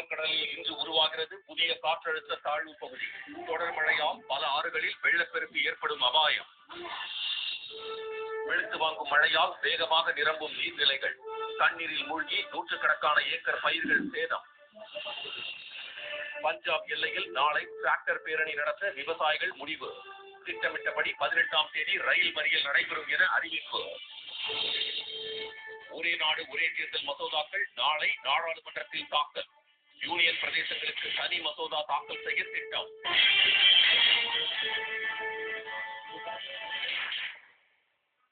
வங்கக்கடலில் இன்று உருவாகிறது புதிய காற்றழுத்த தாழ்வு பகுதி. தொடர் மழையால் பல ஆறுகளில் வெள்ளப்பெருக்கு ஏற்படும் அபாயம். வெளுத்து வாங்கும் மழையால் வேகமாக நிரம்பும் நீர்நிலைகள். தண்ணீரில் மூழ்கி நூற்றுக்கணக்கான ஏக்கர் பயிர்கள் சேதம். பஞ்சாப் எல்லையில் நாளை டிராக்டர் பேரணி நடத்த விவசாயிகள் முடிவு. திட்டமிட்டபடி 18ஆம் தேதி ரயில் மறியல் நடைபெறும் என அறிவிப்பு. ஒரே நாடு ஒரே தேர்தல் மசோதாக்கள் நாளை நாடாளுமன்றத்தில் தாக்கல். யூனியன் பிரதேசங்களுக்கு தனி மசோதா தாக்கல் செய்ய திட்டம்.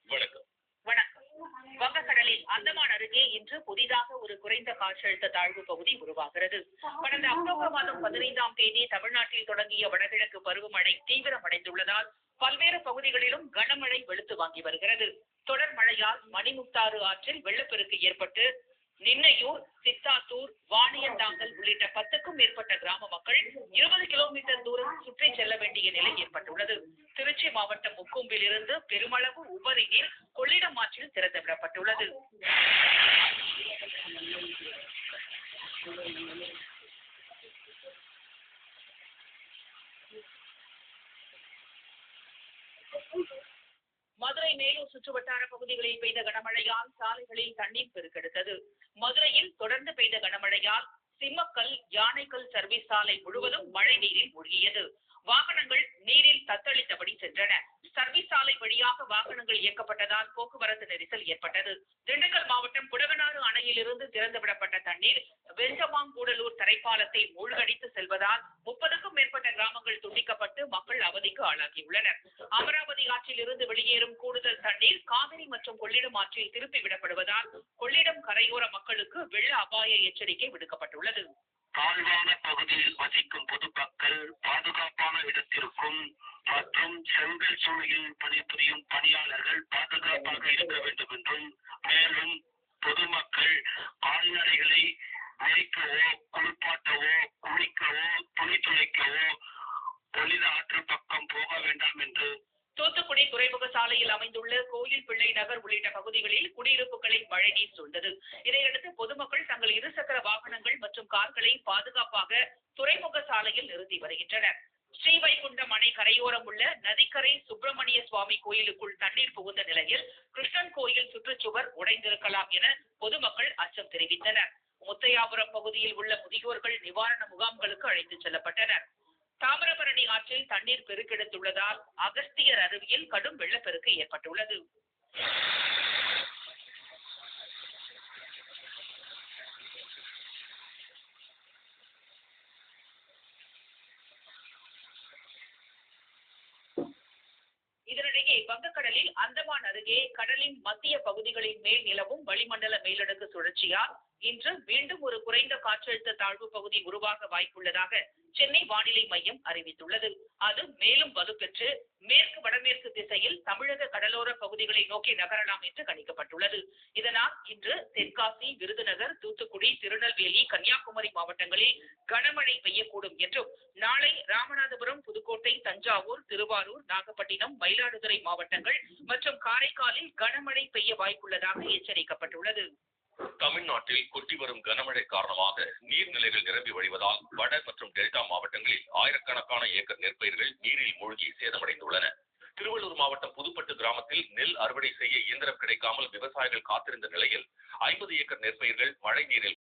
வணக்கம். வங்கக்கடலில் அந்தமான் அருகே இன்று புதிதாக ஒரு குறைந்த காற்றழுத்த தாழ்வு பகுதி உருவாகிறது. கடந்த அக்டோபர் மாதம் 15ஆம் தேதி தமிழ்நாட்டில் தொடங்கிய வடகிழக்கு பருவமழை தீவிரமடைந்துள்ளதால் பல்வேறு பகுதிகளிலும் கனமழை வெளுத்து வாங்கி வருகிறது. தொடர் மழையால் மணிமுக்தாறு ஆற்றில் வெள்ளப்பெருக்கு ஏற்பட்டு நின்னையூர், சித்தாத்தூர், வாணியந்தாங்கல் உள்ளிட்ட 10க்கும் மேற்பட்ட கிராம மக்கள் 20 கிலோமீட்டர் தூரம் சுற்றி செல்ல வேண்டிய நிலை ஏற்பட்டுள்ளது. திருச்சி மாவட்டம் முக்கூம்பில் இருந்து பெருமளவு உபரி நீர் கொள்ளிடம் ஆற்றில் திறந்துவிடப்பட்டுள்ளது. மதுரை மேலூர் சுற்றுவட்டார பகுதிகளில் பெய்த கனமழையால் சாலைகளில் தண்ணீர் பெருக்கெடுத்தது. மதுரையில் தொடர்ந்து பெய்த கனமழையால் சிம்மக்கல், யானைக்கல் சர்வீஸ் சாலை முழுவதும் மழை நீரில் மூழ்கியது. வாகனங்கள் நீரில் தத்தளித்தபடி சென்றன. சர்வீஸ் சாலை வழியாக வாகனங்கள் இயக்கப்பட்டதால் போக்குவரத்து நெரிசல் ஏற்பட்டது. திண்டுக்கல் மாவட்டம் புடகனாறு அணையிலிருந்து திறந்துவிடப்பட்ட தண்ணீர் வெஞ்சமாங்கூடலூர் தரைப்பாலத்தை மூழ்கடித்து செல்வதால் 30க்கும் மேற்பட்ட கிராமங்கள் துண்டிக்கப்பட்டு மக்கள் அவதிக்கு ஆளாகியுள்ளனர். அமராவதி ஆற்றில் இருந்து வெளியேறும் கூடுதல் தண்ணீர் காவிரி மற்றும் கொள்ளிடம் ஆற்றில் திருப்பி விடப்படுவதால் கொள்ளிடம் கரையோர மக்களுக்கு வெள்ள அபாய எச்சரிக்கை விடுக்கப்பட்டுள்ளது. தாழ்வான பகுதியில் வசிக்கும் பொதுமக்கள் பாதுகாப்பான இடத்திற்கும் மற்றும் செங்கல் சூளையில் பணிபுரியும் பணியாளர்கள் பாதுகாப்பாக இருக்க வேண்டும் என்றும், மேலும் பொதுமக்கள் கால்நடைகளை மேய்க்கவோ, குளிப்பாட்டவோ, குளிக்கவோ, துணி துவைக்கவோ கொள்ளிட ஆற்று பக்கம் போக வேண்டாம் என்று தூத்துக்குடி துறைமுக சாலையில் அமைந்துள்ள கோயில் பிள்ளை நகர் உள்ளிட்ட பகுதிகளில் குடியிருப்புகளில் மழைநீர் சூழ்ந்தது. இதையடுத்து பொதுமக்கள் தங்கள் இருசக்கர வாகனங்கள் மற்றும் கார்களை பாதுகாப்பாக துறைமுக சாலையில் நிறுத்தி வருகின்றனர். ஸ்ரீவைகுண்டம் அணை கரையோரம் உள்ள நதிக்கரை சுப்பிரமணிய சுவாமி கோயிலுக்குள் தண்ணீர் புகுந்த நிலையில் கிருஷ்ணன் கோயில் சுற்றுச்சுவர் உடைந்திருக்கலாம் என பொதுமக்கள் அச்சம் தெரிவித்தனர். முத்தையாபுரம் பகுதியில் உள்ள முதியோர்கள் நிவாரண முகாம்களுக்கு அழைத்துச் செல்லப்பட்டனர். தாமிரபரணி ஆற்றில் தண்ணீர் பெருக்கெடுத்துள்ளதால் அகஸ்தியர் அருவியில் கடும் வெள்ளப்பெருக்கு ஏற்பட்டுள்ளது. இதனிடையே வங்கக்கடலில் அந்தமான் அருகே கடலின் மத்திய பகுதிகளின் மேல் நிலவும் வளிமண்டல மேலடுக்கு சுழற்சியால் இன்று மீண்டும் ஒரு குறைந்த காற்றழுத்த தாழ்வு பகுதி உருவாக வாய்ப்புள்ளதாக சென்னை வானிலை மையம் அறிவித்துள்ளது. அது மேலும் வலுப்பெற்று மேற்கு வடமேற்கு திசையில் தமிழக கடலோர பகுதிகளை நோக்கி நகரலாம் என்று கணிக்கப்பட்டுள்ளது. இதனால் இன்று தென்காசி, விருதுநகர், தூத்துக்குடி, திருநெல்வேலி, கன்னியாகுமரி மாவட்டங்களில் கனமழை பெய்யக்கூடும் என்றும், நாளை ராமநாதபுரம், புதுக்கோட்டை, தஞ்சாவூர், திருவாரூர், நாகப்பட்டினம், மயிலாடுதுறை மாவட்டங்கள் மற்றும் காரைக்காலில் கனமழை பெய்ய வாய்ப்புள்ளதாக எச்சரிக்கப்பட்டுள்ளது. தமிழ்நாட்டில் கொட்டி வரும் கனமழை காரணமாக நீர்நிலைகள் நிரம்பி வழிவதால் வட மற்றும் டெல்டா மாவட்டங்களில் ஆயிரக்கணக்கான ஏக்கர் நெற்பயிர்கள் நீரில் மூழ்கி சேதமடைந்துள்ளன. திருவள்ளூர் மாவட்டம் புதுப்பட்டு கிராமத்தில் நெல் அறுவடை செய்ய இயந்திரம் கிடைக்காமல் விவசாயிகள் காத்திருந்த நிலையில் 50 ஏக்கர் நெற்பயிர்கள் மழை நீரில்